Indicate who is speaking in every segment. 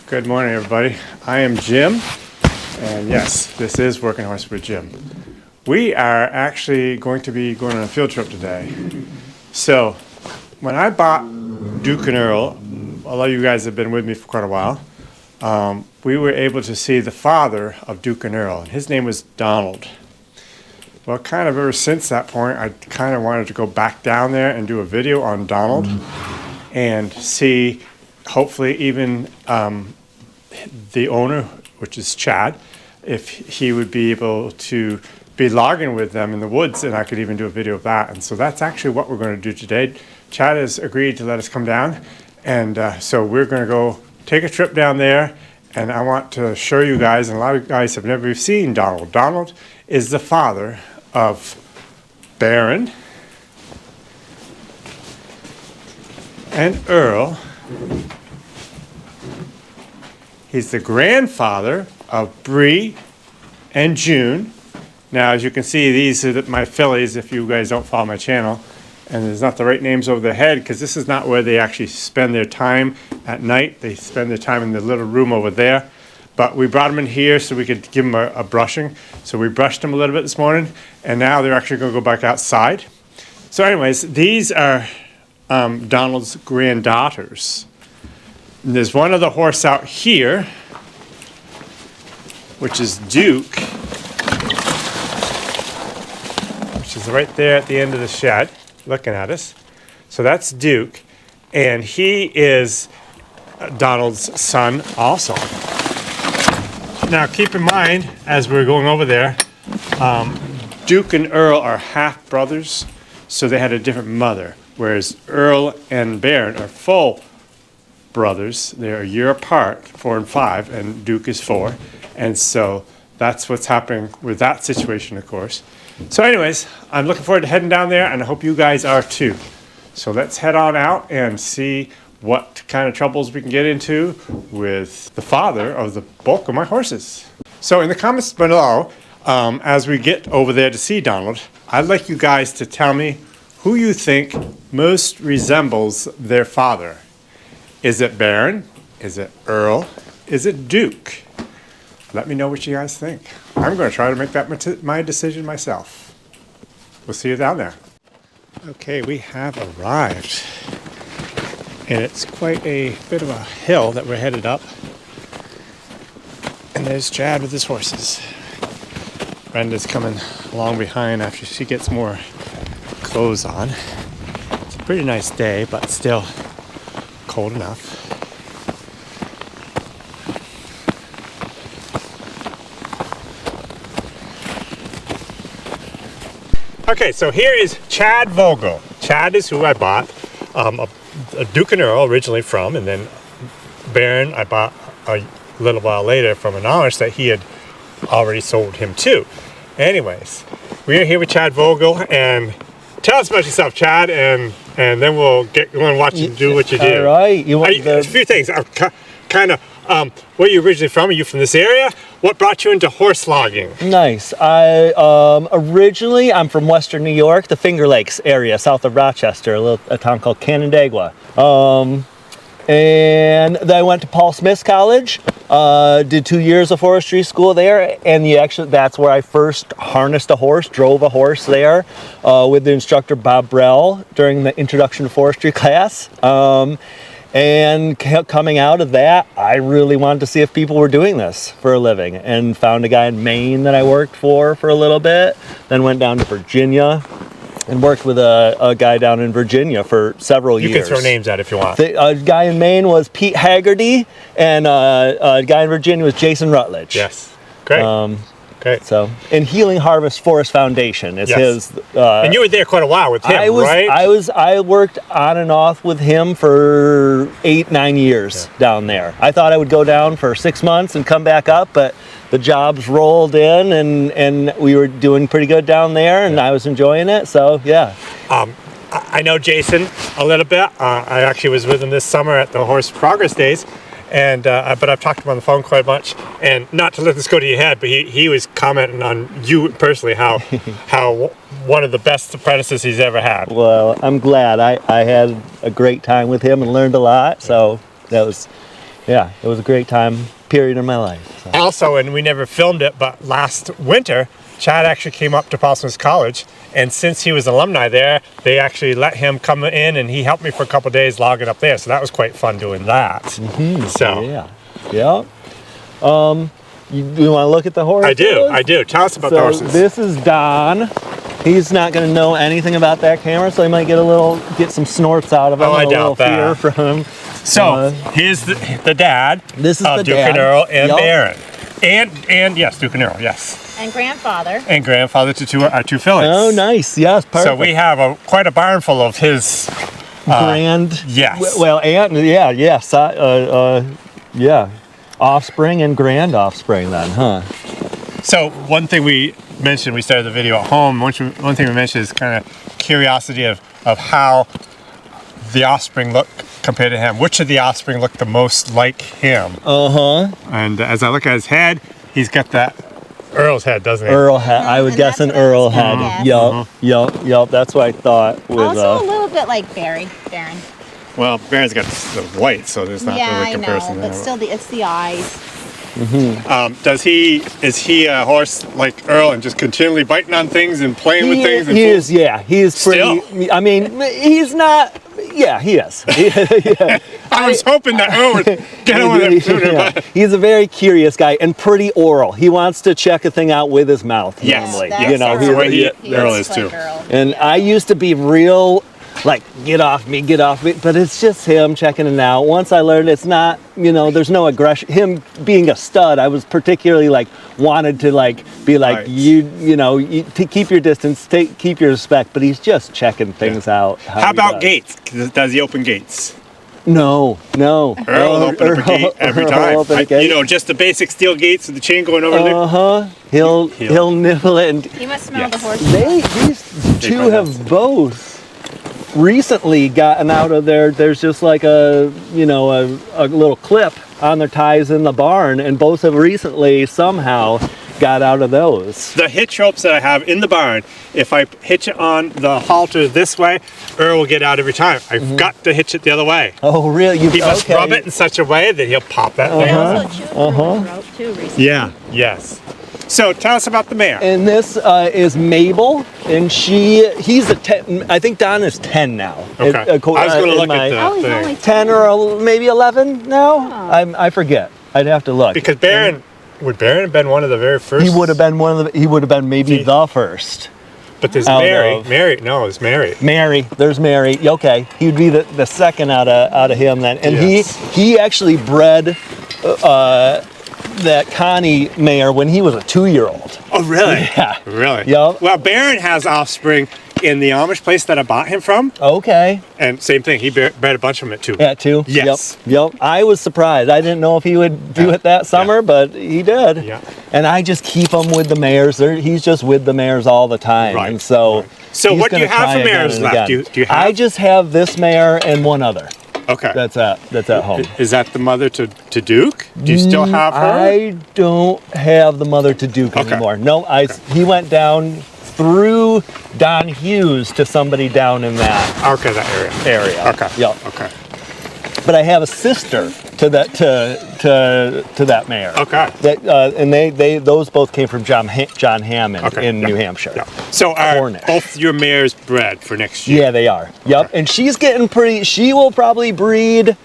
Speaker 1: Good morning, everybody. I am Jim, and yes, this is Working Horse with Jim. We are actually going to be going on a field trip today. So, when I bought Duke and Earl, a lot of you guys have been with me for quite a while, we were able to see the father of Duke and Earl, and his name was Donald. Well, kind of ever since that point, I kind of wanted to go back down there and do a video on Donald and see, hopefully even the owner, which is Chad, if he would be able to be logging with them in the woods, and I could even do a video of that. And so that's actually what we're going to do today. Chad has agreed to let us come down, and so we're going to go take a trip down there, and I want to show you guys, and a lot of you guys have never seen Donald. Donald is the father of Baron and Earl. He's the grandfather of Bree and June. Now, as you can see, these are my fillies, if you guys don't follow my channel. And there's not the right names over their head, because this is not where they actually spend their time at night. They spend their time in the little room over there. But we brought them in here so we could give them a brushing. So we brushed them a little bit this morning, and now they're actually going to go back outside. So anyways, these are Donald's granddaughters. And there's one other horse out here, which is Duke, which is right there at the end of the shed, looking at us. So that's Duke, and he is Donald's son also. Now keep in mind, as we're going over there, Duke and Earl are half brothers, so they had a different mother, whereas Earl and Baron are full brothers. They're a year apart, 4 and 5, and Duke is 4, and so that's what's happening with that situation, of course. So anyways, I'm looking forward to heading down there, and I hope you guys are too. So let's head on out and see what kind of troubles we can get into with the father of the bulk of my horses. So in the comments below, as we get over there to see Donald, I'd like you guys to tell me who you think most resembles their father. Is it Baron? Is it Earl? Is it Duke? Let me know what you guys think. I'm going to try to make that my decision myself. We'll see you down there. Okay, we have arrived. And it's quite a bit of a hill that we're headed up. And there's Chad with his horses. Brenda's coming along behind after she gets more clothes on. It's a pretty nice day, but still cold enough. Okay, so here is Chad Vogel. Chad is who I bought a Duke and Earl originally from, and then Baron I bought a little while later from an owner that he had already sold him to. Anyways, we are here with Chad Vogel, and tell us about yourself, Chad, and then we'll get going and watch you do what you do.
Speaker 2: All right.
Speaker 1: A few things. Kind of, where are you originally from? Are you from this area? What brought you into horse logging?
Speaker 2: Nice. Originally, I'm from Western New York, the Finger Lakes area, south of Rochester, a town called Canandaigua. And then I went to Paul Smith's College, did 2 years of forestry school there, and that's where I first harnessed a horse, drove a horse there with the instructor Bob Brell during the introduction to forestry class. And coming out of that, I really wanted to see if people were doing this for a living, and found a guy in Maine that I worked for a little bit, then went down to Virginia and worked with a guy down in Virginia for several years.
Speaker 1: You can throw names out if you want.
Speaker 2: The guy in Maine was Pete Haggerty, and a guy in Virginia was Jason Rutledge.
Speaker 1: Yes, great. Great.
Speaker 2: So, and Healing Harvest Forest Foundation is his.
Speaker 1: And you were there quite a while with him, right?
Speaker 2: I worked on and off with him for 8-9 years down there. I thought I would go down for 6 months and come back up, but the jobs rolled in, and we were doing pretty good down there, and I was enjoying it. So yeah.
Speaker 1: I know Jason a little bit. I actually was with him this summer at the Horse Progress Days. And but I've talked to him on the phone quite much, and not to let this go to your head, but he was commenting on you personally, how one of the best apprentices he's ever had.
Speaker 2: Well, I'm glad. I had a great time with him and learned a lot. So that was yeah, it was a great period in my life. So.
Speaker 1: Also, and we never filmed it, but last winter, Chad actually came up to Paul Smith College, and since he was an alumni there, they actually let him come in, and he helped me for a couple of days logging up there. So that was quite fun doing that.
Speaker 2: Mm-hmm.
Speaker 1: So
Speaker 2: yeah. You want to look at the horses?
Speaker 1: I do. Tell us about the horses.
Speaker 2: This is Don. He's not going to know anything about that camera, so he might get some snorts out of him.
Speaker 1: I doubt that.
Speaker 2: Fear from him.
Speaker 1: So here's the dad.
Speaker 2: This is the
Speaker 1: Duke
Speaker 2: dad.
Speaker 1: and Earl and Baron. And yes, Duke and Earl, yes.
Speaker 3: And grandfather.
Speaker 1: And grandfather to our two fillies.
Speaker 2: Oh, nice. Yes, perfect.
Speaker 1: So we have quite a barn full of his
Speaker 2: yes. Well, offspring and grand offspring then, huh?
Speaker 1: So one thing we mentioned, we started the video at home, one thing we mentioned is kind of curiosity of how the offspring look compared to him. Which of the offspring look the most like him? And as I look at his head, he's got that Earl's head, doesn't he?
Speaker 2: Earl head. I would guess an Earl head. Yup. That's what I thought.
Speaker 3: Also a little bit like Baron.
Speaker 1: Well, Baron's got the white, so there's not really a comparison
Speaker 3: there. But still, it's the eyes.
Speaker 1: Is he a horse like Earl and just continually biting on things and playing with things?
Speaker 2: He is pretty.
Speaker 1: Still?
Speaker 2: I mean, he's not. Yeah, he is.
Speaker 1: I was hoping that Earl would get on with him sooner. But
Speaker 2: he's a very curious guy and pretty oral. He wants to check a thing out with his mouth. Normally,
Speaker 1: that's the way Earl is too.
Speaker 2: And I used to be real. Like, get off me, but it's just him checking it out. Once I learned it's not, there's no aggression. Him being a stud, I was particularly wanted to be like, right. you keep your distance, keep your respect, but he's just checking things out.
Speaker 1: How about gates? Does he open gates?
Speaker 2: No.
Speaker 1: Earl will open up a gate every time. Just the basic steel gates with the chain going over there.
Speaker 2: He'll nibble it. And
Speaker 3: he must smell the horse.
Speaker 2: These two have both recently gotten out of there's just like a little clip on their ties in the barn, and both have recently somehow got out of those.
Speaker 1: The hitch ropes that I have in the barn, if I hitch it on the halter this way, Earl will get out every time. I've got to hitch it the other way.
Speaker 2: Oh, really?
Speaker 1: He must rub it in such a way that he'll pop that thing.
Speaker 3: Also chewed through his rope too recently.
Speaker 1: Yeah. Yes. So tell us about the mare.
Speaker 2: And this is Mabel, and he's a 10. I think Don is 10 now.
Speaker 1: Okay. I was going to look at the thing.
Speaker 3: Only
Speaker 2: 10 or maybe 11 now. Oh. I forget. I'd have to look.
Speaker 1: Because would Baron have been one of the very first?
Speaker 2: He would have been he would have been maybe the first.
Speaker 1: But there's Mary. No, it's Mary.
Speaker 2: There's Mary. Okay, he would be the second out of him then. And he actually bred that Connie mare when he was a 2-year-old.
Speaker 1: Oh, really?
Speaker 2: Yeah.
Speaker 1: Really?
Speaker 2: Yep.
Speaker 1: Well, Baron has offspring in the Amish place that I bought him from.
Speaker 2: Okay.
Speaker 1: And same thing, he bred a bunch of them at 2.
Speaker 2: At 2?
Speaker 1: Yes.
Speaker 2: Yep. I was surprised. I didn't know if he would do it that summer, but he did.
Speaker 1: Yeah.
Speaker 2: And I just keep him with the mares. He's just with the mares all the time.
Speaker 1: Right.
Speaker 2: And so.
Speaker 1: Right. So what do you have for mares left? Do you have?
Speaker 2: I just have this mare and one other.
Speaker 1: Okay.
Speaker 2: That's at home.
Speaker 1: Is that the mother to Duke? Do you still have her?
Speaker 2: I don't have the mother to Duke anymore. No, he went down through Don Hughes to somebody down in that area.
Speaker 1: Okay.
Speaker 2: Yep.
Speaker 1: Okay.
Speaker 2: But I have a sister to that mare.
Speaker 1: Okay.
Speaker 2: And those both came from John Hammond in New Hampshire.
Speaker 1: Yeah. So are both your mares bred for next year?
Speaker 2: Yeah, they are. Yep. And she's getting pretty. She will probably breed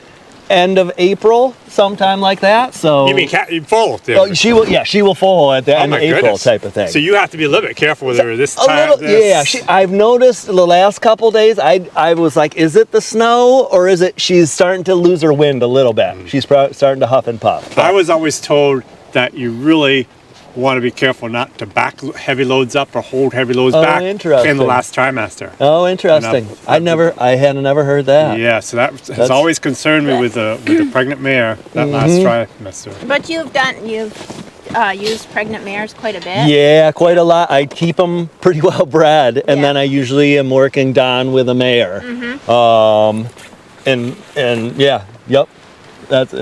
Speaker 2: end of April, sometime like that. So
Speaker 1: you mean full?
Speaker 2: She will. Yeah, she will foal at the end of April, type of thing.
Speaker 1: So you have to be a little bit careful with her this time.
Speaker 2: I've noticed the last couple days. I was like, is it the snow or is it she's starting to lose her wind a little bit? She's starting to huff and puff.
Speaker 1: I was always told that you really want to be careful not to back heavy loads up or hold heavy loads back in the last trimester.
Speaker 2: Oh, interesting. I had never heard that.
Speaker 1: Yeah, so that has always concerned me with the pregnant mare that last trimester.
Speaker 3: But you've used pregnant mares quite a bit.
Speaker 2: Yeah, quite a lot. I keep them pretty well bred, and then I usually am working Don with a mare. Yep. That's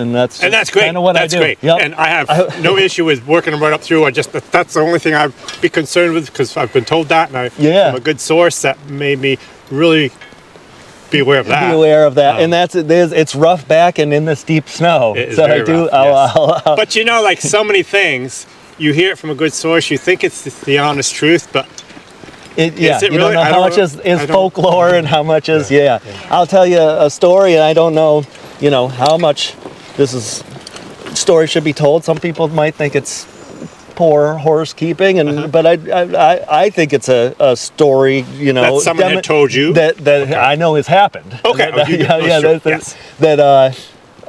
Speaker 1: great.
Speaker 2: Kind of what
Speaker 1: that's
Speaker 2: I do.
Speaker 1: Great.
Speaker 2: Yep.
Speaker 1: And I have no issue with working them right up through. That's the only thing I'd be concerned with because I've been told that, and I'm a good source that made me really be aware of that.
Speaker 2: Be aware of that, and it's rough back and in this deep snow.
Speaker 1: It is
Speaker 2: so
Speaker 1: very
Speaker 2: I do.
Speaker 1: rough, yes. But you know, like so many things, you hear it from a good source. You think it's the honest truth, but
Speaker 2: you
Speaker 1: really?
Speaker 2: don't know how much is
Speaker 1: I don't-
Speaker 2: folklore and how much is I'll tell you a story, and I don't know, how much this story should be told. Some people might think it's poor horse keeping, and but I think it's a story,
Speaker 1: that someone had told you
Speaker 2: that I know has happened.
Speaker 1: Okay,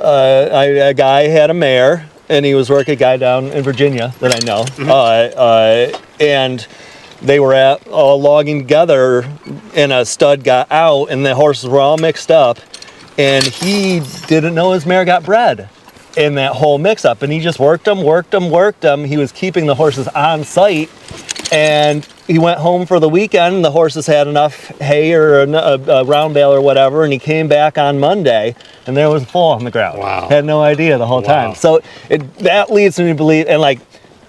Speaker 2: A guy had a mare, and he was working a guy down in Virginia that I know, and they were logging together, and a stud got out, and the horses were all mixed up, and he didn't know his mare got bred in that whole mix-up, and he just worked them. He was keeping the horses on site, and he went home for the weekend, and the horses had enough hay or a round bale or whatever, and he came back on Monday, and there was a foal on the ground.
Speaker 1: Wow.
Speaker 2: Had no idea the whole time. So that leads me to believe, and like,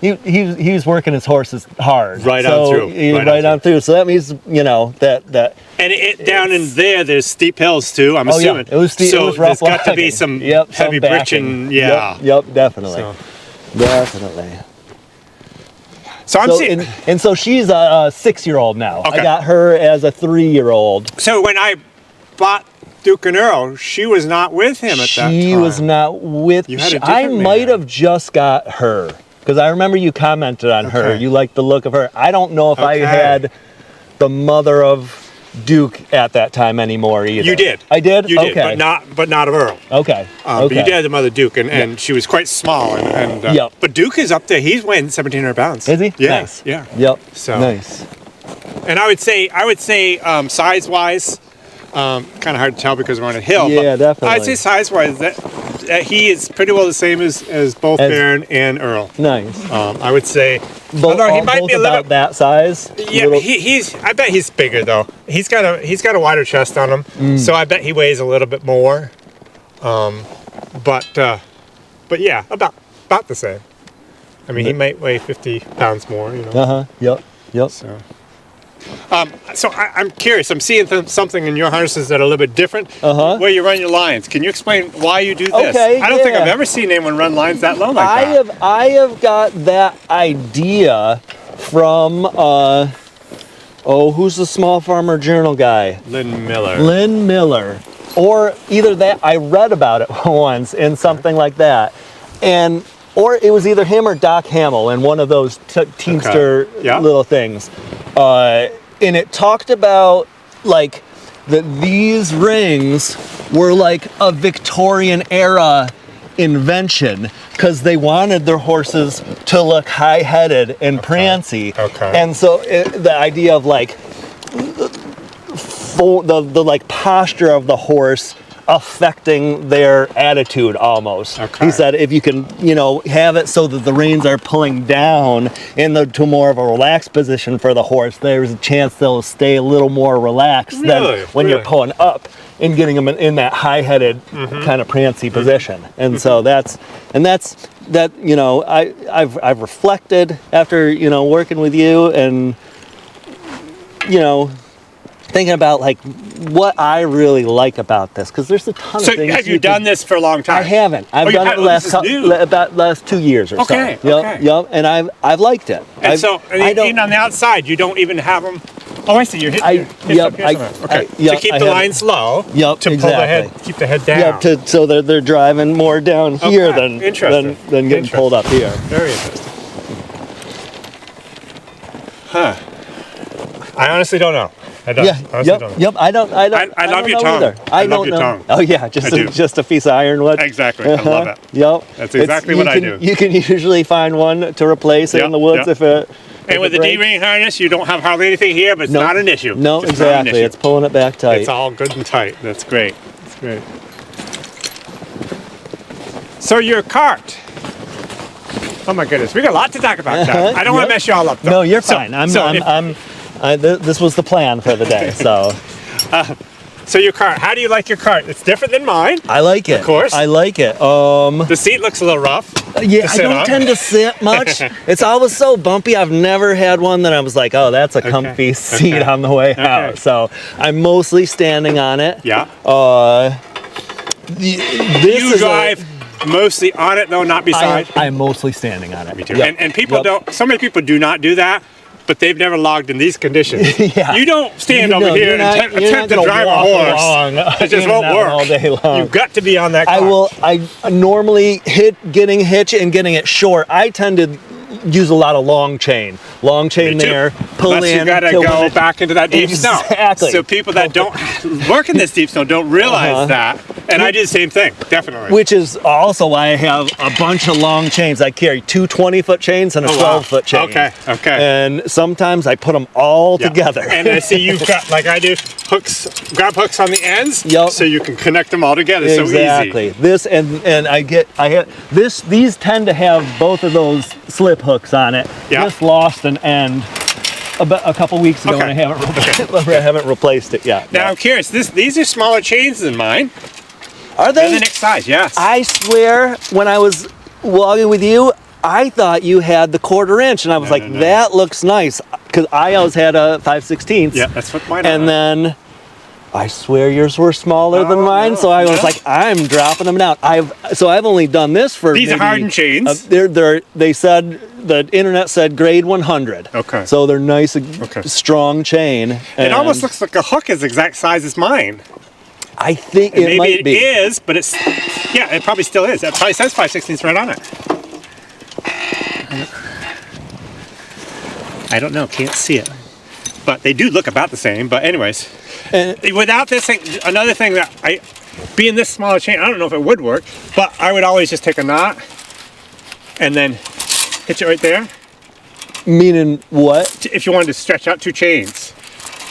Speaker 2: he was working his horses hard.
Speaker 1: Right on through.
Speaker 2: Right on through. So that means, that.
Speaker 1: And down in there, there's steep hills too, I'm assuming.
Speaker 2: Yeah. It was steep.
Speaker 1: So
Speaker 2: it was rough
Speaker 1: there's got to be
Speaker 2: walking.
Speaker 1: some
Speaker 2: heavy
Speaker 1: some
Speaker 2: britching.
Speaker 1: britching,
Speaker 2: Yep, definitely. Definitely.
Speaker 1: So I'm seeing.
Speaker 2: And so she's a 6-year-old now.
Speaker 1: Okay.
Speaker 2: I got her as a 3-year-old.
Speaker 1: So when I bought Duke and Earl, she was not with him at that time.
Speaker 2: She was not with.
Speaker 1: You had a
Speaker 2: I
Speaker 1: different
Speaker 2: might
Speaker 1: mare.
Speaker 2: have just got her because I remember you commented on her.
Speaker 1: Okay.
Speaker 2: You liked the look of her. I don't know if I
Speaker 1: Okay.
Speaker 2: had the mother of Duke at that time anymore either.
Speaker 1: You did.
Speaker 2: I did.
Speaker 1: You did,
Speaker 2: okay.
Speaker 1: but not of Earl.
Speaker 2: Okay.
Speaker 1: But you did have the mother Duke, and she was quite small. And
Speaker 2: Yep.
Speaker 1: But Duke is up there. He's weighing 1,700 pounds.
Speaker 2: Is he?
Speaker 1: Yeah.
Speaker 2: Nice.
Speaker 1: Yeah.
Speaker 2: Yep.
Speaker 1: So
Speaker 2: nice.
Speaker 1: And I would say size-wise, kind of hard to tell because we're on a hill.
Speaker 2: Yeah,
Speaker 1: but
Speaker 2: definitely.
Speaker 1: I'd say size-wise that he is pretty well the same as both Baron and Earl.
Speaker 2: Nice.
Speaker 1: I would say.
Speaker 2: Both,
Speaker 1: although he might
Speaker 2: both
Speaker 1: be a little
Speaker 2: about that size.
Speaker 1: Yeah, he's. I bet he's bigger though. He's got a wider chest on him, so I bet he weighs a little bit more. But yeah, about the same. I mean, he might weigh 50 pounds more.
Speaker 2: Yep.
Speaker 1: So I'm curious. I'm seeing something in your harnesses that are a little bit different. Where you run your lines. Can you explain why you do this?
Speaker 2: Okay,
Speaker 1: I don't think
Speaker 2: yeah.
Speaker 1: I've ever seen anyone run lines that low like that.
Speaker 2: I have got that idea from who's the Small Farmer Journal guy?
Speaker 1: Lynn Miller.
Speaker 2: Lynn Miller. Or either that, I read about it once in something like that, or it was either him or Doc Hamill in one of those Teamster little things. And it talked about like that these rings were like a Victorian era invention because they wanted their horses to look high-headed and prancy.
Speaker 1: Okay.
Speaker 2: And so the idea of like the like posture of the horse affecting their attitude almost.
Speaker 1: Okay.
Speaker 2: He said if you can, have it so that the reins are pulling down to more of a relaxed position for the horse, there's a chance they'll stay a little more relaxed than when you're pulling up and getting them in that high-headed kind of prancy position. And so that's I've reflected after working with you and thinking about like what I really like about this because there's a ton of things.
Speaker 1: So have you done this for a long time?
Speaker 2: I haven't. I've done it the last 2 years or so.
Speaker 1: Okay.
Speaker 2: Yep. And I've liked it.
Speaker 1: And even on the outside, you don't even have them. Oh, I see. You're hitting. Okay. To keep the lines low.
Speaker 2: Yep.
Speaker 1: To pull the head, keep the head down.
Speaker 2: Yep. So they're driving more down here than getting pulled up here.
Speaker 1: Very interesting. Huh. I honestly don't know. I don't.
Speaker 2: Yep. I
Speaker 1: love your tongue.
Speaker 2: Either.
Speaker 1: I love your tongue.
Speaker 2: Oh yeah, just a piece of ironwood.
Speaker 1: Exactly. I love it.
Speaker 2: Yep.
Speaker 1: That's exactly what I do.
Speaker 2: You can usually find one to replace it in the woods if it.
Speaker 1: And with the D-ring harness, you don't have hardly anything here, but it's not an issue.
Speaker 2: No, exactly. It's pulling it back tight.
Speaker 1: It's all good and tight. That's great. That's great. So your cart. Oh my goodness, we got a lot to talk about. I don't want to mess you all up, though.
Speaker 2: No, you're fine. This was the plan for the day. So,
Speaker 1: So your cart, how do you like your cart? It's different than mine.
Speaker 2: I like it.
Speaker 1: Of course.
Speaker 2: I like it.
Speaker 1: The seat looks a little rough.
Speaker 2: Yeah, I don't tend to sit much. It's always so bumpy. I've never had one that I was like, oh, that's a comfy seat on the way out. So I'm mostly standing on it.
Speaker 1: Yeah.
Speaker 2: You
Speaker 1: drive mostly on it though, not beside.
Speaker 2: I'm mostly standing on it.
Speaker 1: Me too.
Speaker 2: Yep.
Speaker 1: And people don't. So many people do not do that, but they've never logged in these conditions.
Speaker 2: Yeah.
Speaker 1: You don't stand over here and attempt to drive a horse. It just won't work
Speaker 2: all day long.
Speaker 1: You've got to be on that cart.
Speaker 2: I normally getting hitch and getting it short. I tend to use a lot of long chain there, pull
Speaker 1: Unless
Speaker 2: in.
Speaker 1: you gotta go back into that deep snow.
Speaker 2: Exactly.
Speaker 1: So people that don't work in this deep snow don't realize that. And I do the same thing, definitely.
Speaker 2: Which is also why I have a bunch of long chains. I carry two 20-foot chains and a 12-foot chain.
Speaker 1: Okay.
Speaker 2: And sometimes I put them all together.
Speaker 1: And I see you've got, like I do, grab hooks on the ends, so you can connect them all together.
Speaker 2: Exactly.
Speaker 1: So easy.
Speaker 2: This these tend to have both of those slip hooks on it.
Speaker 1: Yeah.
Speaker 2: This lost an end about a couple weeks ago, and I haven't replaced it yet.
Speaker 1: Now I'm curious. These are smaller chains than mine.
Speaker 2: Are they?
Speaker 1: They're the next size, yes.
Speaker 2: I swear, when I was logging with you, I thought you had the 1/4 inch, and I was no. That looks nice, because I always had a 5/16.
Speaker 1: Yeah, that's what mine are.
Speaker 2: And then I swear yours were smaller than mine, so I was like, I'm dropping them down. I've only done this for
Speaker 1: these are hardened chains.
Speaker 2: They said, the internet said grade 100.
Speaker 1: Okay.
Speaker 2: So they're nice, strong chain.
Speaker 1: It almost looks like a hook is the exact size as mine.
Speaker 2: I think it might be.
Speaker 1: Maybe it is, but it's, yeah, it probably still is. It probably says 5/16 right on it. I don't know, can't see it. But they do look about the same, but anyways. Without this thing, another thing that being this smaller chain, I don't know if it would work, but I would always just take a knot and then hitch it right there.
Speaker 2: Meaning what?
Speaker 1: If you wanted to stretch out two chains.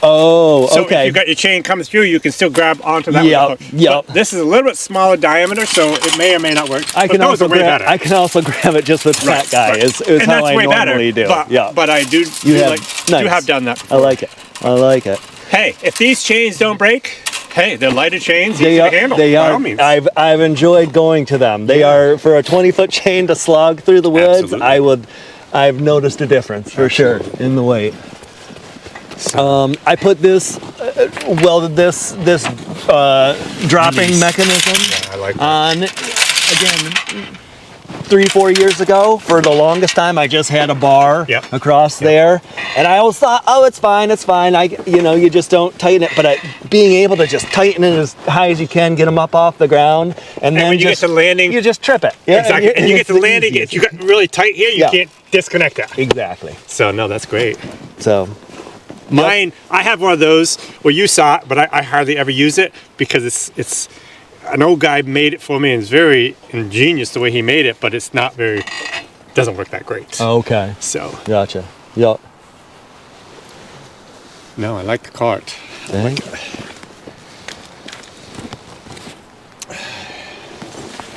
Speaker 2: Oh,
Speaker 1: so
Speaker 2: okay.
Speaker 1: if you've got your chain coming through, you can still grab onto that with a hook.
Speaker 2: Yep.
Speaker 1: But this is a little bit smaller diameter, so it may or may not work.
Speaker 2: I can also grab it just with that guy. Right. Is and how I normally do.
Speaker 1: But I do have done that before.
Speaker 2: I like it. I like it.
Speaker 1: Hey, if these chains don't break, hey, they're lighter chains, easy to handle.
Speaker 2: They
Speaker 1: by
Speaker 2: are.
Speaker 1: All means.
Speaker 2: I've enjoyed going to them. They are, for a 20-foot chain to slog through the woods.
Speaker 1: Absolutely.
Speaker 2: I've noticed a difference for sure in the weight. I put this welded this dropping mechanism on again 3-4 years ago. For the longest time, I just had a bar across there, and I always thought, oh, it's fine. You just don't tighten it. But being able to just tighten it as high as you can, get them up off the ground, and then
Speaker 1: when you get to landing,
Speaker 2: you just trip it.
Speaker 1: Yeah, exactly. And you get to landing, if you got really tight here, you can't disconnect that.
Speaker 2: Exactly.
Speaker 1: So no, that's great.
Speaker 2: So.
Speaker 1: Mine, I have one of those. Well, you saw it, but I hardly ever use it because it's an old guy made it for me, and it's very ingenious the way he made it, but it's not very, doesn't work that great.
Speaker 2: Okay.
Speaker 1: So.
Speaker 2: Gotcha. Yep.
Speaker 1: No, I like the cart. I like it.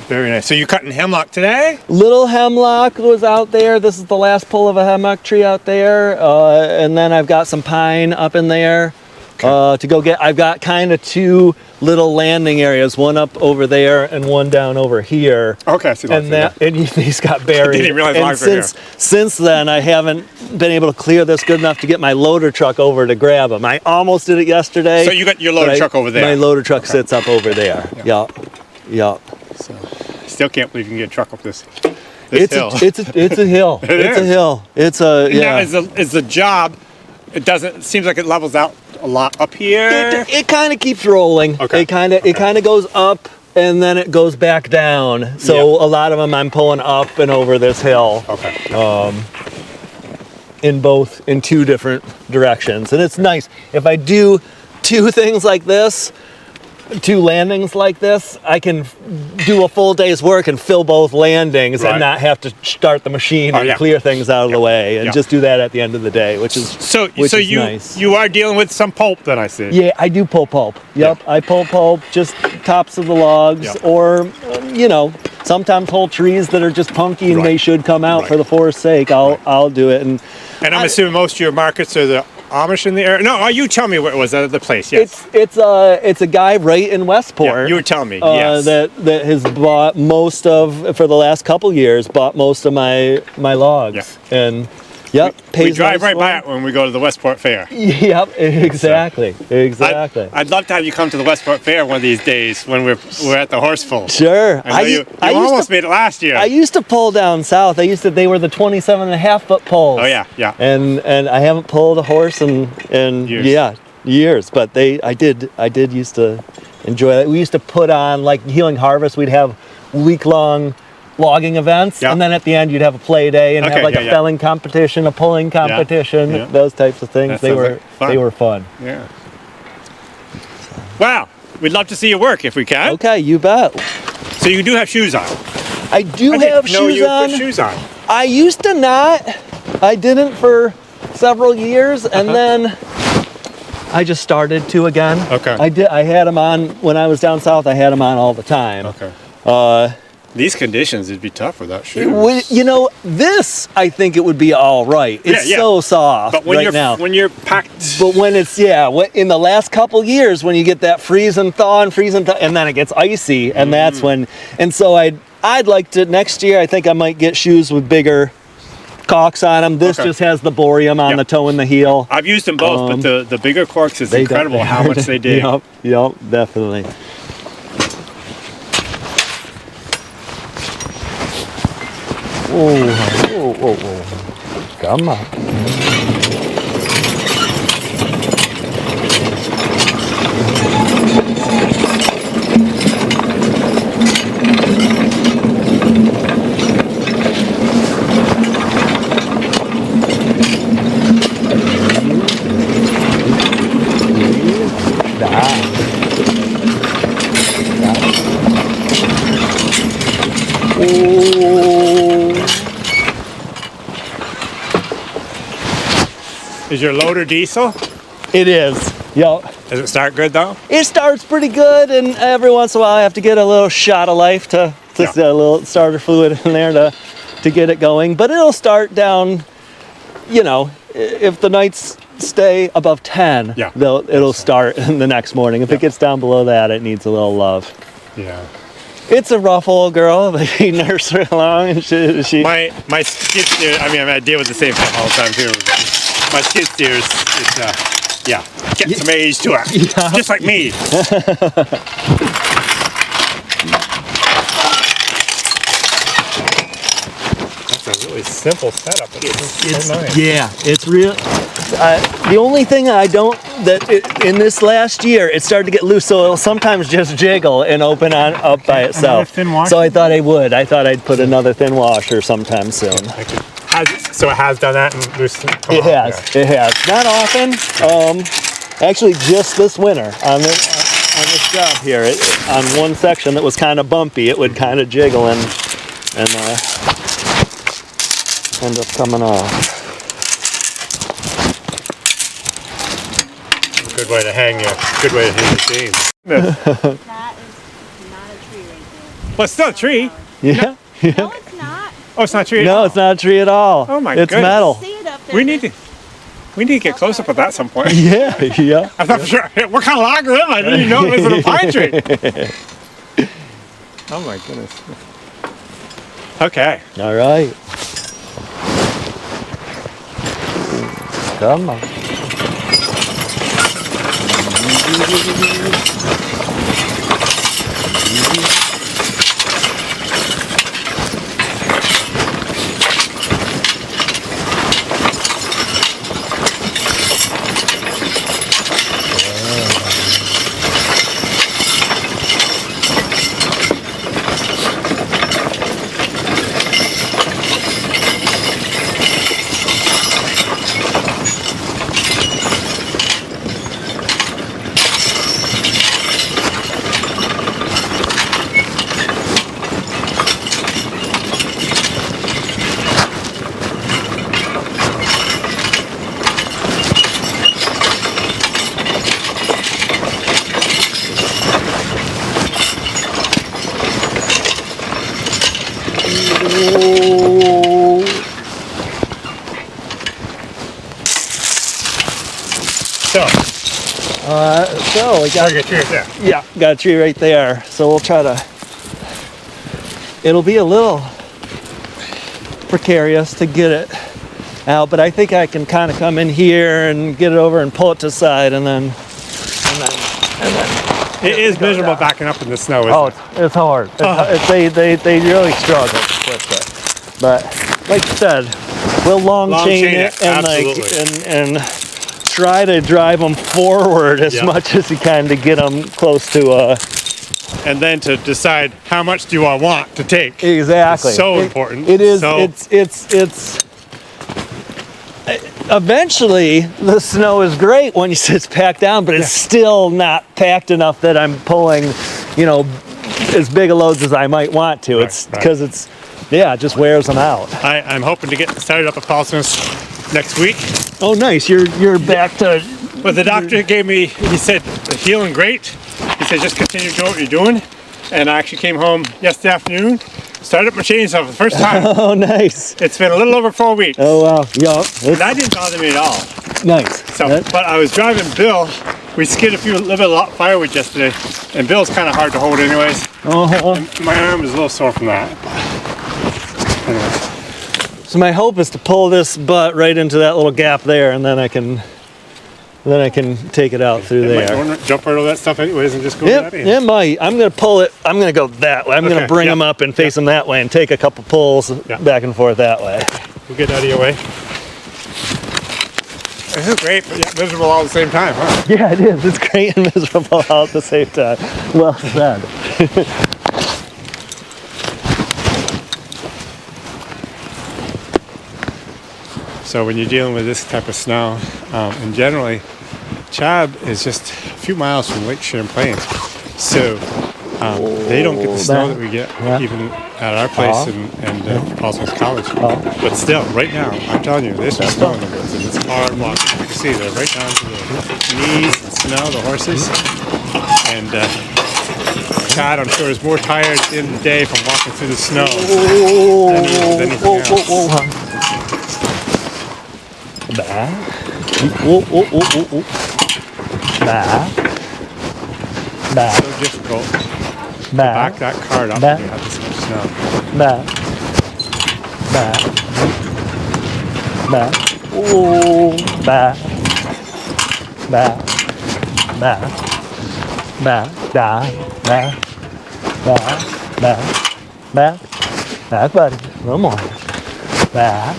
Speaker 1: Very nice. So you cutting hemlock today?
Speaker 2: Little hemlock was out there. This is the last pull of a hemlock tree out there. And then I've got some pine up in there to go get. I've got kind of two little landing areas, one up over there and one down over here.
Speaker 1: Okay, I see
Speaker 2: and these got buried.
Speaker 1: I didn't realize logs were here.
Speaker 2: Since then, I haven't been able to clear this good enough to get my loader truck over to grab them. I almost did it yesterday.
Speaker 1: So you got your loader truck over there?
Speaker 2: My loader truck sits up over there. Yup.
Speaker 1: So. Still can't believe you can get a truck up this hill.
Speaker 2: It's a hill. It's a hill. It's a
Speaker 1: Now, is the job? It seems like it levels out a lot up here.
Speaker 2: It kind of keeps rolling.
Speaker 1: Okay.
Speaker 2: It kind of goes up and then it goes back down. So a lot of them I'm pulling up and over this hill.
Speaker 1: Okay.
Speaker 2: In two different directions, and it's nice if I do two things like this. 2 landings like this, I can do a full day's work and fill both landings and not have to start the machine and clear things out of the way and just do that at the end of the day, which is nice.
Speaker 1: You are dealing with some pulp then, I see.
Speaker 2: Yeah, I do pull pulp. Yep, I pull pulp, just tops of the logs, or sometimes whole trees that are just punky and they should come out for the forest's sake. I'll do it. And
Speaker 1: I'm assuming most of your markets are the Amish in the area? No, you tell me where it was. That other place. Yes.
Speaker 2: It's a guy right in Westport.
Speaker 1: Yeah, you were telling me. Yes.
Speaker 2: That has bought most of, for the last couple years, bought most of my logs.
Speaker 1: Yeah.
Speaker 2: And yep,
Speaker 1: we drive right by it when we go to the Westport Fair.
Speaker 2: Yep, exactly. Exactly.
Speaker 1: I'd love to have you come to the Westport Fair one of these days when we're at the Horseful.
Speaker 2: Sure.
Speaker 1: I know you almost made it last year.
Speaker 2: I used to pull down south. They were the 27.5-foot poles.
Speaker 1: Oh yeah, yeah.
Speaker 2: And I haven't pulled a horse in years. But I did used to enjoy that. We used to put on, like Healing Harvest, we'd have week-long logging events, and then at the end you'd have a play day and have like a felling competition, a pulling competition, those types of things. They were fun.
Speaker 1: Yeah. Wow, we'd love to see your work if we can.
Speaker 2: Okay, you bet.
Speaker 1: So you do have shoes on.
Speaker 2: I have shoes on.
Speaker 1: Put shoes on.
Speaker 2: I used to not. I didn't for several years, and then I just started to again.
Speaker 1: Okay.
Speaker 2: I had them on when I was down south. I had them on all the time.
Speaker 1: Okay. These conditions, it'd be tough without shoes.
Speaker 2: You know, this, I think it would be all right. It's so soft
Speaker 1: but when
Speaker 2: when
Speaker 1: you're packed.
Speaker 2: But when it's, in the last couple years, when you get that freeze and thaw, and then it gets icy, and that's when, and so I'd like to, next year, I think I might get shoes with bigger caulks on them. This just has the borium on the toe and the heel.
Speaker 1: I've used them both, but the bigger corks is incredible how much they dig.
Speaker 2: Yep, definitely. Whoa. Come on.
Speaker 1: Is your loader diesel?
Speaker 2: It is. Yep.
Speaker 1: Does it start good though?
Speaker 2: It starts pretty good, and every once in a while I have to get a little shot of life to a little starter fluid in there to get it going. But it'll start down, if the nights stay above 10, it'll start the next morning. If it gets down below that, it needs a little love.
Speaker 1: Yeah.
Speaker 2: It's a rough old girl, but he nurses her along, and she.
Speaker 1: My skid steer. I deal with the same thing all the time too. My skid steers, it's getting some age to it, just like me. That's a really simple setup. It's so nice.
Speaker 2: Yeah, it's real. The only thing in this last year, it started to get loose, so it'll sometimes just jiggle and open up by itself.
Speaker 1: Thin washer?
Speaker 2: So I thought I would. I thought I'd put another thin washer sometime soon.
Speaker 1: So it has done that and loosened?
Speaker 2: It has. Not often. Actually, just this winter on this job here, on one section that was kind of bumpy, it would kind of jiggle and end up coming off.
Speaker 1: Good way to hang your jeans.
Speaker 3: That is not a tree right there.
Speaker 1: Well, it's still a tree.
Speaker 2: Yeah.
Speaker 3: No, it's not.
Speaker 1: Oh, it's not a tree.
Speaker 2: No, it's not a tree at all.
Speaker 1: Oh my
Speaker 2: goodness. It's metal.
Speaker 3: See it up there.
Speaker 1: We need to get close up with that at some point.
Speaker 2: Yeah.
Speaker 1: I thought for sure. What kind of logger am I? I didn't even know it was in a pine tree. Oh my goodness. Okay.
Speaker 2: All right. Come on. So we got,
Speaker 1: Okay, cheers there.
Speaker 2: yeah, got a tree right there. So we'll try to, it'll be a little precarious to get it out, but I think I can kind of come in here and get it over and pull it to the side and then.
Speaker 1: It is miserable backing up in the snow, isn't it?
Speaker 2: It's hard. They really struggle with it. But like you said, we'll long chain it and
Speaker 1: absolutely.
Speaker 2: and try to drive them forward as much as you can to get them close to
Speaker 1: and then to decide how much do I want to take.
Speaker 2: exactly.
Speaker 1: It's so important.
Speaker 2: It is.
Speaker 1: So,
Speaker 2: It's. Eventually, the snow is great when it's packed down, but it's still not packed enough that I'm pulling, as big a loads as I might want to. It's because it just wears them out.
Speaker 1: I'm hoping to get started up at Paul Smith's next week.
Speaker 2: Oh, nice. You're back to.
Speaker 1: But the doctor gave me, he said, healing great. He said, just continue doing what you're doing. And I actually came home yesterday afternoon, started up my chainsaw for the first time.
Speaker 2: Oh, nice.
Speaker 1: It's been a little over 4 weeks.
Speaker 2: Oh, wow. Yeah.
Speaker 1: That didn't bother me at all.
Speaker 2: Nice.
Speaker 1: So, but I was driving Bill. We skidded a little bit of firewood yesterday, and Bill's kind of hard to hold anyways. And my arm is a little sore from that. Anyways.
Speaker 2: So my hope is to pull this butt right into that little gap there, and then I can take it out through there.
Speaker 1: Might want to jump right over that stuff anyways and just go that way.
Speaker 2: It might. I'm going to pull it. I'm going to go that way. I'm going to bring them up and face them that way and take a couple pulls back and forth that way.
Speaker 1: We'll get out of your way. This is great, but miserable all at the same time, huh?
Speaker 2: Yeah, it is. It's great and miserable all at the same time. Well said.
Speaker 1: So when you're dealing with this type of snow, and generally, Chad is just a few miles from Lake Champlain, so they don't get the snow that we get even at our place and Paul Smith College. But still, right now, I'm telling you, there's snow in the woods, and it's hard walking. You can see they're right down to the knees in snow, the horses. And Chad, I'm sure, is more tired at the end of the day from walking through the snow than he is anything else.
Speaker 2: Back. Back.
Speaker 1: So difficult to back that cart up when you have this much snow.
Speaker 2: Back. Oh, back. Back, buddy. A little more. Back.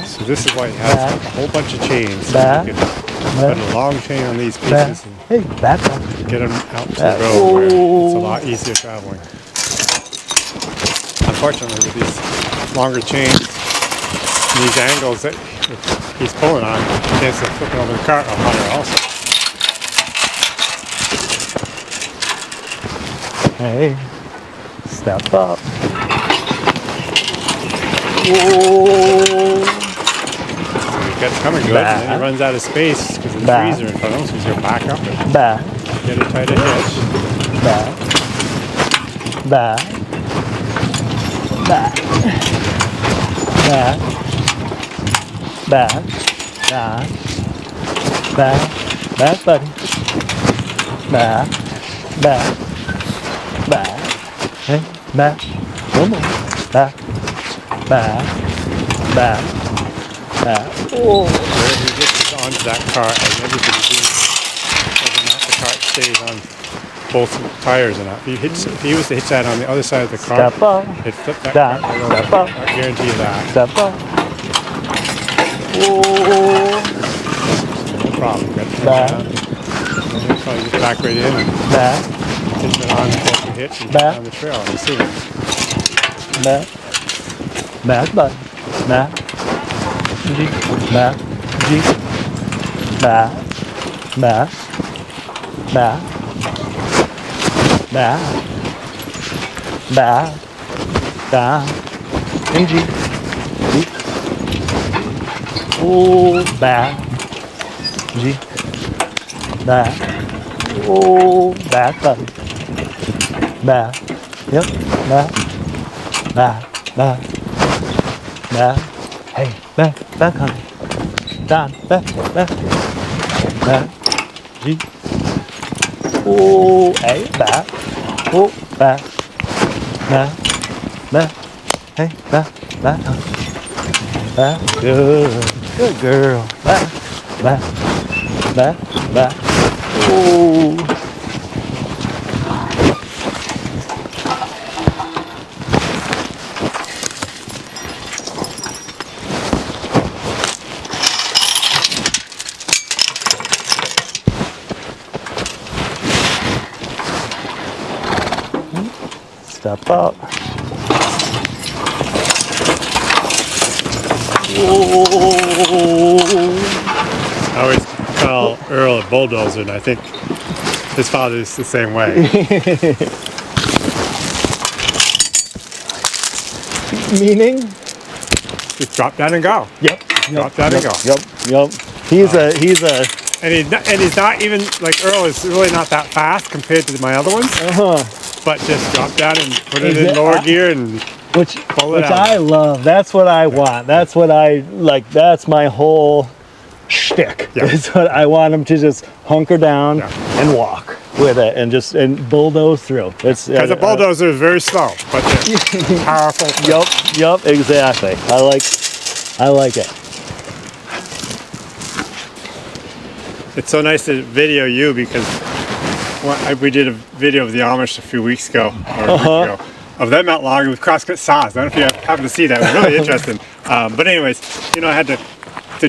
Speaker 1: So this is why you have a whole bunch of chains. So you can put a long chain on these pieces and get them out to the road where it's a lot easier traveling. Unfortunately, with these longer chains and these angles that he's pulling on, the chance of flipping over the cart are higher also.
Speaker 2: Hey, step up.
Speaker 1: So he gets coming good, and then he runs out of space because the trees are in front of him, so he's going to back up and get a tighter hitch.
Speaker 2: Back, buddy. Back. Hey, back. One more. Back. Oh.
Speaker 1: Where he gets onto that cart, and everything whether or not the cart stays on both tires or not. If he was to hitch that on the other side of the cart, it'd flip that cart right over. I guarantee you that.
Speaker 2: Step up.
Speaker 1: Oh. No problem. Got to turn it down. And he'll probably get back right in and hitch it on, pull the hitch, and get down the trail. I'm assuming.
Speaker 2: Back, bud. Back. G. Back. G. Back. Back. Back. Back. Back. Down. And G. G. Oh, back. G. Back. Oh, back, buddy. Back. Yep. Back. Back. Back. Back. Hey, back, honey. Down, back. Ba. G. Oh, hey, ba. Oh, ba. Ba. Ba. Hey, ba. Ba. Ba. Good girl. Ba. Ba. Ba. Ba. Oh. Step up.
Speaker 1: I always call Earl a bulldozer, and I think his father's the same way.
Speaker 2: Meaning?
Speaker 1: Just drop down and go.
Speaker 2: Yep.
Speaker 1: Drop down and go.
Speaker 2: Yep. He's a.
Speaker 1: And he's not even, like, Earl is really not that fast compared to my other ones. But just drop down and put it in lower gear and
Speaker 2: Which
Speaker 1: pull it out.
Speaker 2: I love. That's what I want. That's what I like. That's my whole shtick.
Speaker 1: Yeah.
Speaker 2: Is what I want him to just hunker down and walk with it and just bulldoze through. It's
Speaker 1: Because a bulldozer is very slow, but they're powerful.
Speaker 2: Yep, exactly. I like it.
Speaker 1: It's so nice to video you because we did a video of the Amish a few weeks ago, or a week ago, of them out logging with crosscut saws. I don't know if you happened to see that. It was really interesting. But anyways, I had to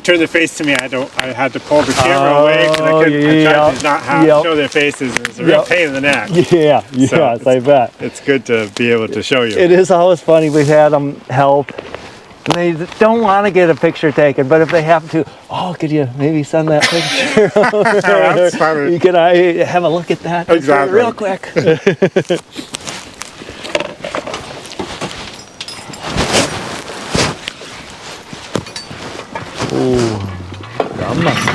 Speaker 1: turn their face to me. I had to pull the camera away because I tried to not show their faces. It was a real pain in the neck.
Speaker 2: Yeah,
Speaker 1: So
Speaker 2: I bet.
Speaker 1: It's good to be able to show you.
Speaker 2: It is always funny. We've had them help. They don't want to get a picture taken, but if they happen to, could you maybe send that picture?
Speaker 1: That's funny.
Speaker 2: Can I have a look at that
Speaker 1: Exactly.
Speaker 2: real quick? Ooh, yum.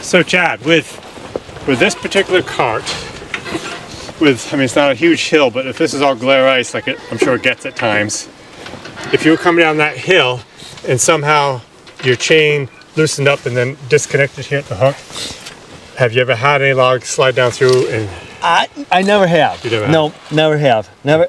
Speaker 1: So Chad, with this particular cart, it's not a huge hill, but if this is all glare ice, like I'm sure it gets at times, if you were coming down that hill and somehow your chain loosened up and then disconnected here at the hook, have you ever had any logs slide down through? And
Speaker 2: I never have.
Speaker 1: You never have?
Speaker 2: No, never have. Never.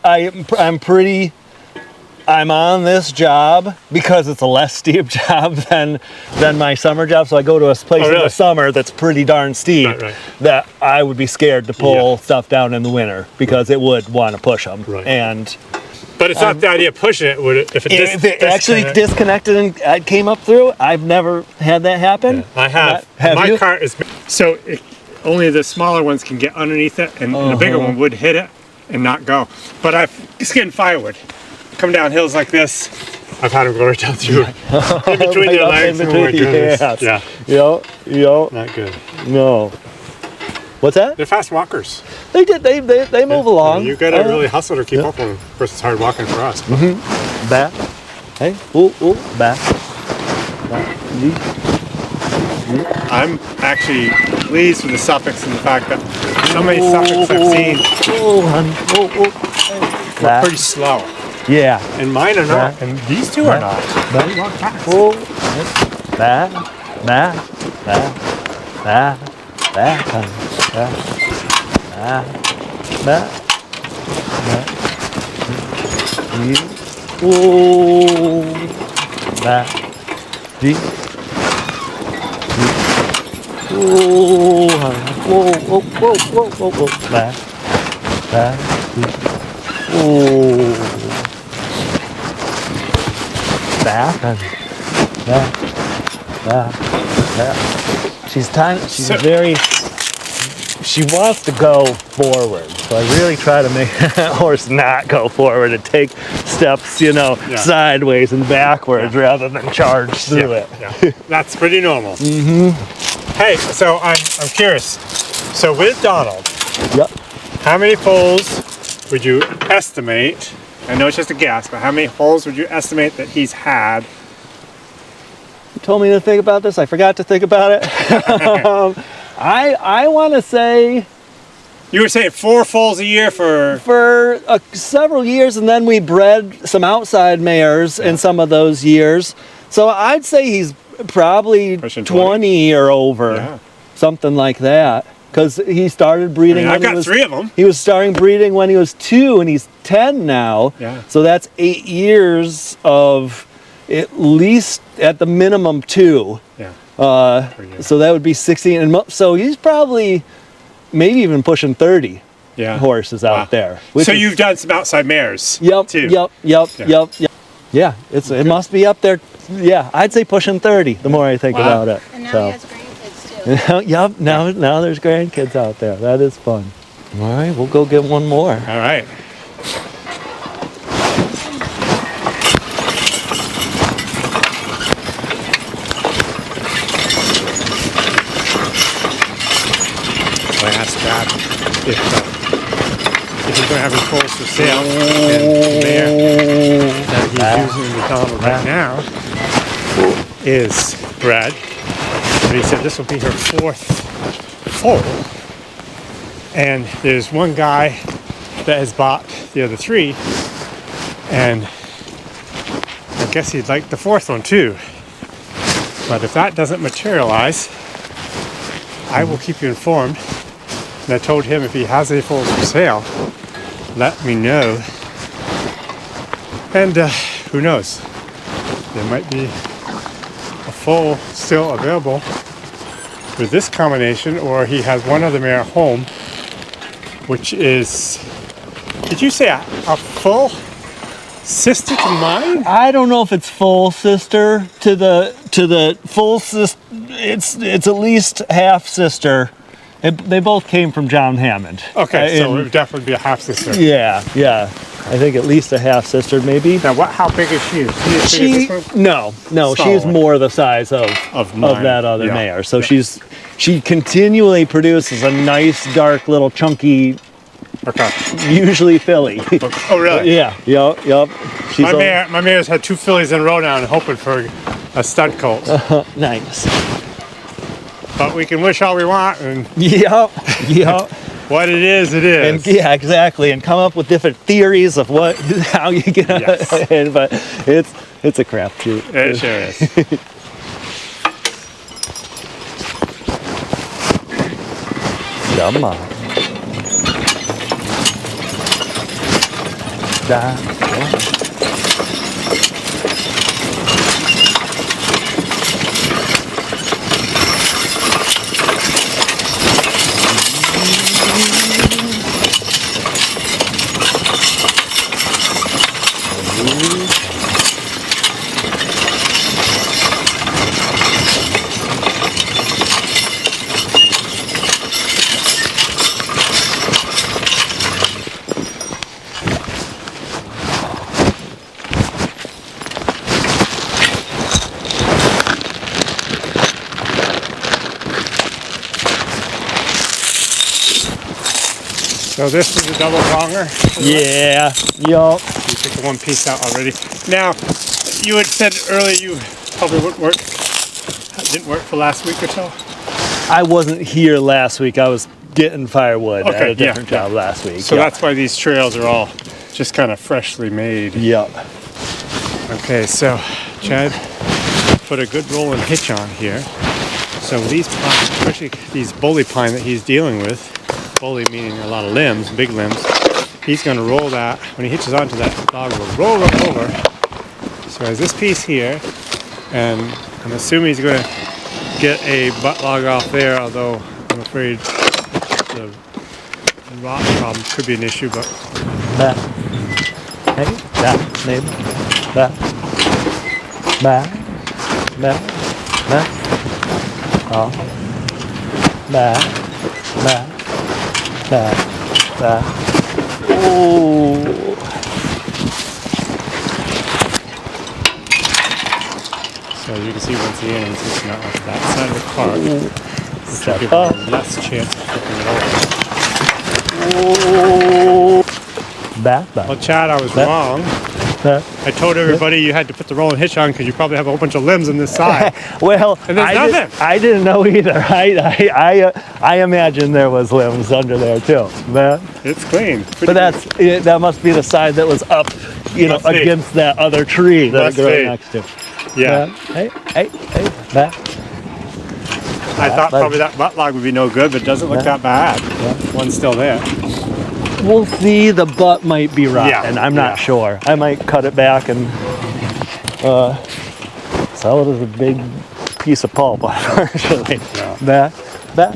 Speaker 2: I'm on this job because it's a less steep job than my summer job. So I go to a place in the summer that's pretty darn steep that I would be scared to pull stuff down in the winter because it would want to push them.
Speaker 1: Right. But it's not the idea of pushing it, would it? If
Speaker 2: it actually disconnected and I came up through, I've never had that happen.
Speaker 1: Yeah, I have. My cart is so only the smaller ones can get underneath it, and the bigger one would hit it and not go. But I've skinned firewood. Come down hills like this, I've had them go right down through in between their legs. Oh my goodness.
Speaker 2: Yes. Yeah.
Speaker 1: Not good.
Speaker 2: No. What's that?
Speaker 1: They're fast walkers.
Speaker 2: They move along.
Speaker 1: You gotta really hustle to keep up with them. Of course, it's hard walking for us.
Speaker 2: Back. Hey. Ooh. Back.
Speaker 1: I'm actually pleased with the Suffolks and the fact that so many Suffolks I've seen were pretty slow.
Speaker 2: Yeah.
Speaker 1: And mine are not. And these two are not. They walk fast.
Speaker 2: Whoa, back, deep. Whoa, whoa, whoa, whoa, whoa, whoa, whoa, back, deep. Whoa, back, back. She's very. She wants to go forward, so I really try to make that horse not go forward and take steps, sideways and backwards rather than charge through it.
Speaker 1: Yeah. That's pretty normal. Hey, so I'm curious. So with Donald,
Speaker 2: Yep.
Speaker 1: how many foals would you estimate? I know it's just a guess, but how many foals would you estimate that he's had?
Speaker 2: You told me to think about this. I forgot to think about it. I want to say
Speaker 1: You were saying 4 foals a year for
Speaker 2: several years, and then we bred some outside mares in some of those years. So I'd say he's probably
Speaker 1: Pushing
Speaker 2: 20 or over, something like that. Because he started breeding.
Speaker 1: I've got 3 of them.
Speaker 2: He was starting breeding when he was 2, and he's 10 now.
Speaker 1: Yeah.
Speaker 2: So that's 8 years of at least, at the minimum, 2.
Speaker 1: Yeah.
Speaker 2: So that would be 16, and so he's probably maybe even pushing 30 horses out there.
Speaker 1: So you've done some outside mares.
Speaker 2: Yep.
Speaker 1: Too.
Speaker 2: Yep. Yeah, it must be up there. Yeah, I'd say pushing 30. The more I think about it.
Speaker 3: And now he has grandkids too.
Speaker 2: Yep. Now there's grandkids out there. That is fun. All right, we'll go get one more.
Speaker 1: All right. I asked Chad if he's going to have his foals for sale, and the mare that he's using the Donald right now is bred. But he said this will be her 4th foal. And there's one guy that has bought the other 3, and I guess he'd like the 4th one too. But if that doesn't materialize, I will keep you informed. And I told him if he has any foals for sale, let me know. And who knows? There might be a foal still available for this combination, or he has one other mare at home, which is, did you say a full sister to mine?
Speaker 2: I don't know if it's full sister to the full sister. It's at least half sister. They both came from John Hammond.
Speaker 1: Okay, so it would definitely be a half sister.
Speaker 2: Yeah. I think at least a half sister, maybe.
Speaker 1: Now, how big is she? Is she as big as this one?
Speaker 2: No, she's more the size of that other mare. So she continually produces a nice, dark, little, chunky, usually filly.
Speaker 1: Oh, really?
Speaker 2: Yeah. Yep.
Speaker 1: My mare's had 2 fillies in a row now and hoping for a stud colt.
Speaker 2: Nice.
Speaker 1: But we can wish all we want, and
Speaker 2: Yep.
Speaker 1: what it is, it is.
Speaker 2: And exactly, and come up with different theories of how you get it. But it's a crapshoot.
Speaker 1: It sure is.
Speaker 2: Come on.
Speaker 1: So this is a double pronger.
Speaker 2: Yeah. Yup.
Speaker 1: You took the one piece out already. Now, you had said earlier you probably didn't work for last week or so.
Speaker 2: I wasn't here last week. I was getting firewood at a different job last week.
Speaker 1: So that's why these trails are all just kind of freshly made.
Speaker 2: Yep.
Speaker 1: Okay, so Chad put a good rolling hitch on here. So these pines, especially these bully pine that he's dealing with, bully meaning a lot of limbs, big limbs, he's going to roll that. When he hitches onto that log, we'll roll it over. So there's this piece here, and I'm assuming he's going to get a butt log off there, although I'm afraid the rot problem could be an issue, but...
Speaker 2: Back. Hey, back, maybe. Back. Back. Back. Back. Oh. Back. Back. Back. Back. Oh.
Speaker 1: So you can see once again, he's hitching out off that side of the cart.
Speaker 2: Step
Speaker 1: Give
Speaker 2: up.
Speaker 1: him less chance of flipping it over.
Speaker 2: Oh. Back, back.
Speaker 1: Well, Chad, I was
Speaker 2: Back.
Speaker 1: wrong.
Speaker 2: Back.
Speaker 1: I told everybody you had to put the rolling hitch on because you probably have a whole bunch of limbs on this side.
Speaker 2: Well,
Speaker 1: And there's nothing.
Speaker 2: I didn't know either. I imagine there was limbs under there too. But
Speaker 1: It's clean.
Speaker 2: that must be the side that was up,
Speaker 1: Must be.
Speaker 2: against that other tree that
Speaker 1: Must
Speaker 2: it grew
Speaker 1: be.
Speaker 2: next to.
Speaker 1: Yeah.
Speaker 2: Hey, back.
Speaker 1: I thought probably that butt log would be no good, but it doesn't look that bad. One's still there.
Speaker 2: We'll see. The butt might be rotten.
Speaker 1: Yeah,
Speaker 2: I'm not sure. I might cut it back and sell it as a big piece of pulp. Unfortunately, back.
Speaker 1: But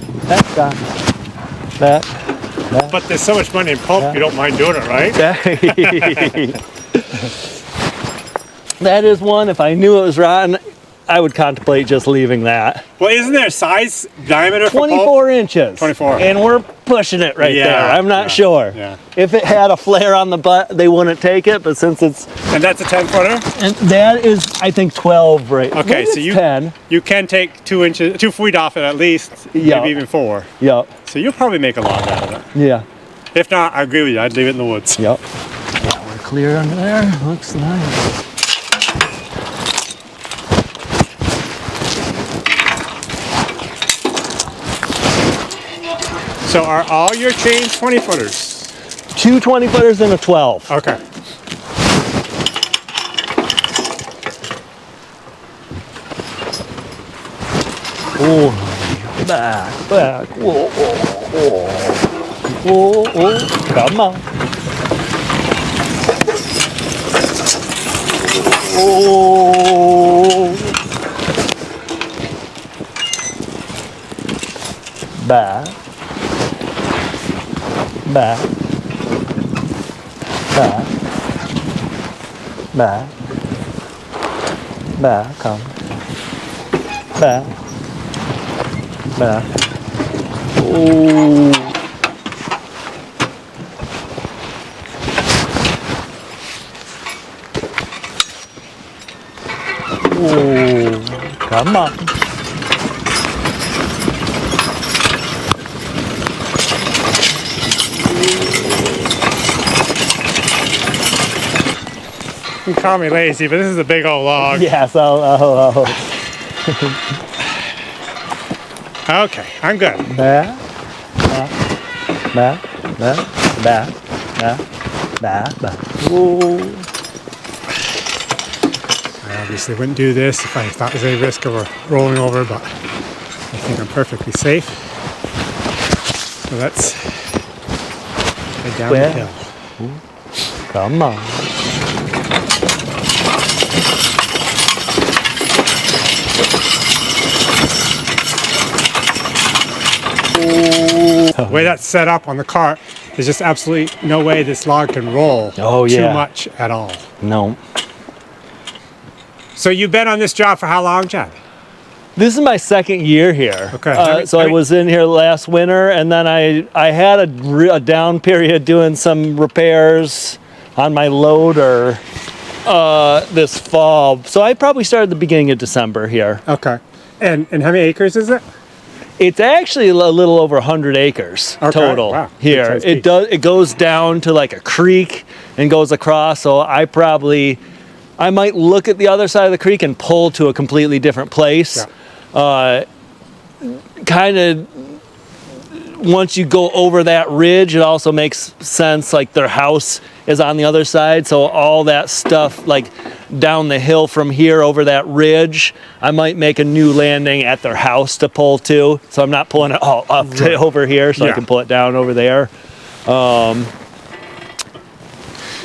Speaker 1: there's so much money in pulp, you don't mind doing it, right?
Speaker 2: That is one. If I knew it was rotten, I would contemplate just leaving that.
Speaker 1: Well, isn't there a size diameter for pulp?
Speaker 2: 24 inches.
Speaker 1: 24.
Speaker 2: And we're pushing it right
Speaker 1: Yeah,
Speaker 2: there. I'm not
Speaker 1: yeah,
Speaker 2: sure.
Speaker 1: yeah.
Speaker 2: If it had a flare on the butt, they wouldn't take it. But since it's...
Speaker 1: And that's a 10-footer?
Speaker 2: And that is, I think, 12 right.
Speaker 1: Okay,
Speaker 2: Maybe
Speaker 1: so
Speaker 2: it's 10.
Speaker 1: you can take 2 feet off it at least,
Speaker 2: Yeah.
Speaker 1: maybe even 4.
Speaker 2: Yep.
Speaker 1: So you'll probably make a log out of it.
Speaker 2: Yeah.
Speaker 1: If not, I agree with you. I'd leave it in the woods.
Speaker 2: Yep. Yeah, we're clear under there. Looks nice.
Speaker 1: So are all your chains 20-footers?
Speaker 2: 2 20-footers and a 12.
Speaker 1: Okay.
Speaker 2: Oh, back. Whoa, whoa, whoa. Whoa, whoa. Come on. Oh. Back. Back. Back. Back. Back. Come. Back. Back. Oh. Oh. Come on.
Speaker 1: You call me lazy, but this is a big old log.
Speaker 2: Yes, I'll.
Speaker 1: Okay, I'm good.
Speaker 2: Back. Back. Oh.
Speaker 1: I obviously wouldn't do this if I thought there was any risk of her rolling over, but I think I'm perfectly safe. So let's head down the hill.
Speaker 2: Come on.
Speaker 1: The way that's set up on the cart, there's just absolutely no way this log can roll too much at all.
Speaker 2: No.
Speaker 1: So you've been on this job for how long, Chad?
Speaker 2: This is my second year here.
Speaker 1: Okay.
Speaker 2: So I was in here last winter, and then I had a down period doing some repairs on my loader this fall. So I probably started the beginning of December here.
Speaker 1: Okay. And how many acres is it?
Speaker 2: It's actually a little over 100 acres total
Speaker 1: Wow.
Speaker 2: here.
Speaker 1: Good-sized piece.
Speaker 2: It goes down to like a creek and goes across. So I might look at the other side of the creek and pull to a completely different place.
Speaker 1: Yeah.
Speaker 2: Kind of once you go over that ridge, it also makes sense. Like their house is on the other side, so all that stuff like down the hill from here over that ridge, I might make a new landing at their house to pull to. So I'm not pulling it all up to over here, so I can pull it down over there.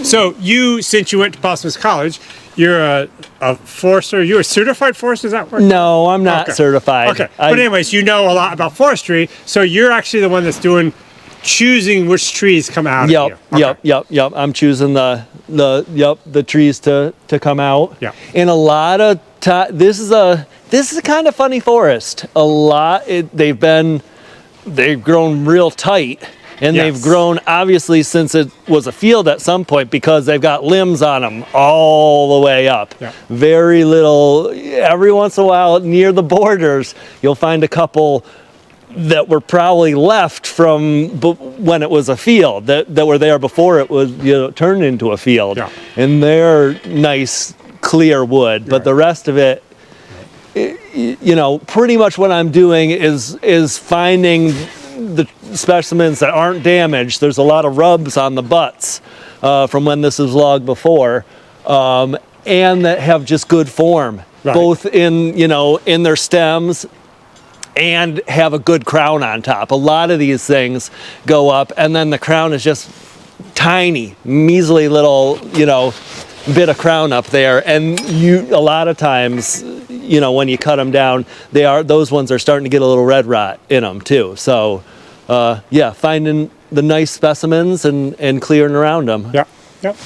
Speaker 1: So you, since you went to Paul Smith College, you're a forester. You're a certified forester. Is that what?
Speaker 2: No, I'm not
Speaker 1: Okay.
Speaker 2: certified.
Speaker 1: Okay. But anyways, you know a lot about forestry. So you're actually the one that's choosing which trees come out of here. Okay.
Speaker 2: Yep. I'm choosing the trees to come out.
Speaker 1: Yeah.
Speaker 2: And a lot of this is a kind of funny forest. They've grown real tight. And
Speaker 1: Yes.
Speaker 2: they've grown, obviously, since it was a field at some point, because they've got limbs on them all the way up.
Speaker 1: Yeah.
Speaker 2: Very little. Every once in a while, near the borders, you'll find a couple that were probably left from when it was a field, that were there before it was turned into a field.
Speaker 1: Yeah.
Speaker 2: And they're nice, clear wood. But the rest of it, pretty much what I'm doing is finding the specimens that aren't damaged. There's a lot of rubs on the butts from when this was logged before, and that have just good form, both in their stems and have a good crown on top. A lot of these things go up, and then the crown is just tiny, measly little, bit of crown up there, and a lot of times, when you cut them down, those ones are starting to get a little red rot in them too. So, finding the nice specimens and clearing around them.
Speaker 1: Yeah. Yep.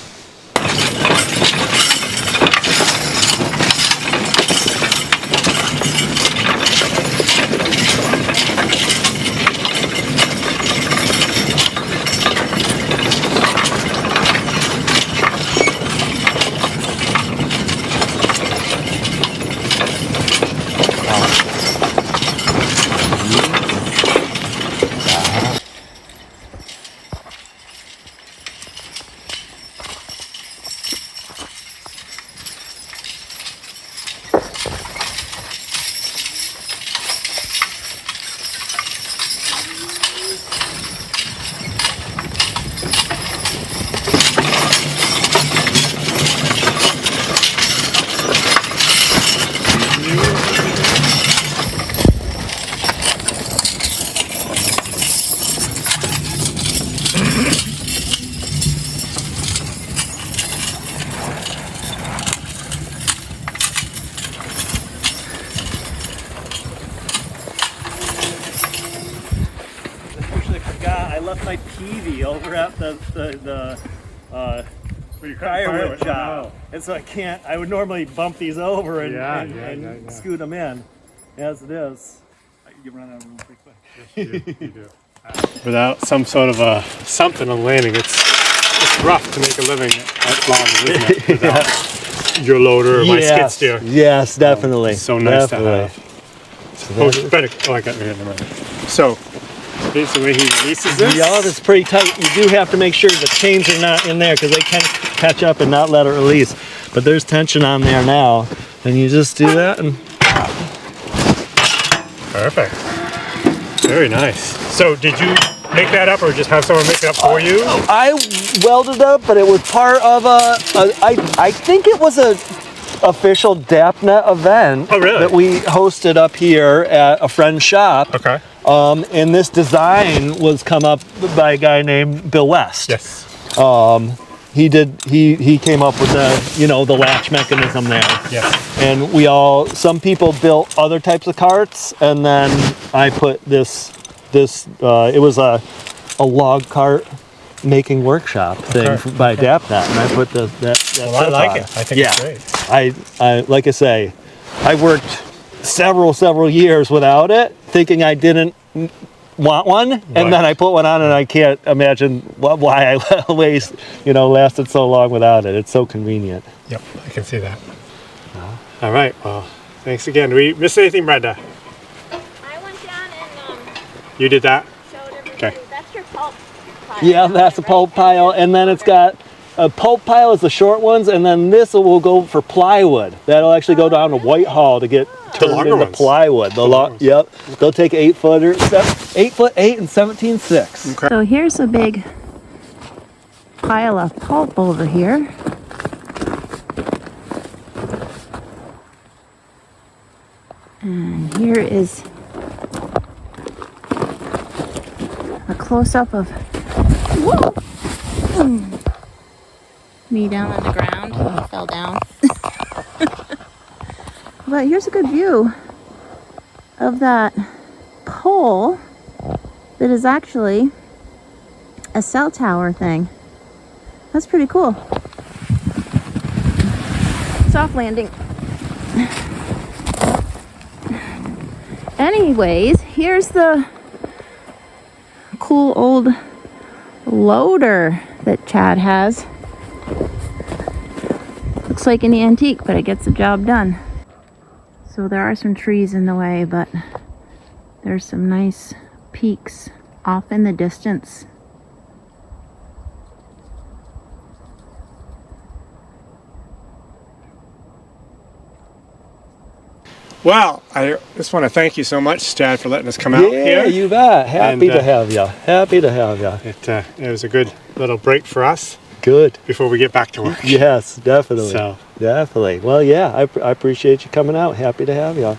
Speaker 2: I left my peavy over at the firewood job, and so I would normally bump these over and scoot them in. As it is, you run out of room pretty quick.
Speaker 1: Yes, you do. Without some sort of something on landing, it's rough to make a living at London, isn't it? Without your loader or my skid steer.
Speaker 2: Yes, definitely.
Speaker 1: It's so nice to have. I got me in a minute. So, here's the way he releases this.
Speaker 2: Yeah, it's pretty tight. You do have to make sure the chains are not in there because they can catch up and not let it release. But there's tension on there now, and you just do that and.
Speaker 1: Perfect. Very nice. So did you make that up or just have someone make it up for you?
Speaker 2: I welded up, but it was part of I think it was a official DAPNet event that we hosted up here at a friend's shop.
Speaker 1: Okay.
Speaker 2: And this design was come up by a guy named Bill West.
Speaker 1: Yes.
Speaker 2: He came up with the latch mechanism there.
Speaker 1: Yes.
Speaker 2: And some people built other types of carts, and then I put this it was a log cart making workshop thing by DAPNet, and I put that
Speaker 1: I like it. I think it's great.
Speaker 2: I like I say, I worked several years without it, thinking I didn't want one, and then I put one on, and I can't imagine why I lasted so long without it. It's so convenient.
Speaker 1: Yep, I can see that. All right, well, thanks again. Did we miss anything, Brenda?
Speaker 3: I went down and
Speaker 1: You did that?
Speaker 3: showed everybody.
Speaker 1: Okay.
Speaker 3: That's your pulp pile.
Speaker 2: Yeah, that's a pulp pile, and then it's got a pulp pile is the short ones, and then this will go for plywood. That'll actually go down to Whitehall to get turned into plywood. Yep, they'll take 8 footers, 8 foot 8 and 17.6.
Speaker 1: Okay.
Speaker 3: So here's a big pile of pulp over here. And here is a close-up of me down on the ground. I fell down. But here's a good view of that pole that is actually a cell tower thing. That's pretty cool. Soft landing. Anyways, here's the cool old loader that Chad has. Looks like an antique, but it gets the job done. So there are some trees in the way, but there's some nice peaks off in the distance.
Speaker 1: Well, I just want to thank you so much, Chad, for letting us come out here.
Speaker 2: Yeah, you bet. Happy to have you. Happy to have you.
Speaker 1: It was a good little break for us
Speaker 2: Good.
Speaker 1: before we get back to work.
Speaker 2: Yes, definitely.
Speaker 1: So.
Speaker 2: Definitely. Well, yeah, I appreciate you coming out. Happy to have you.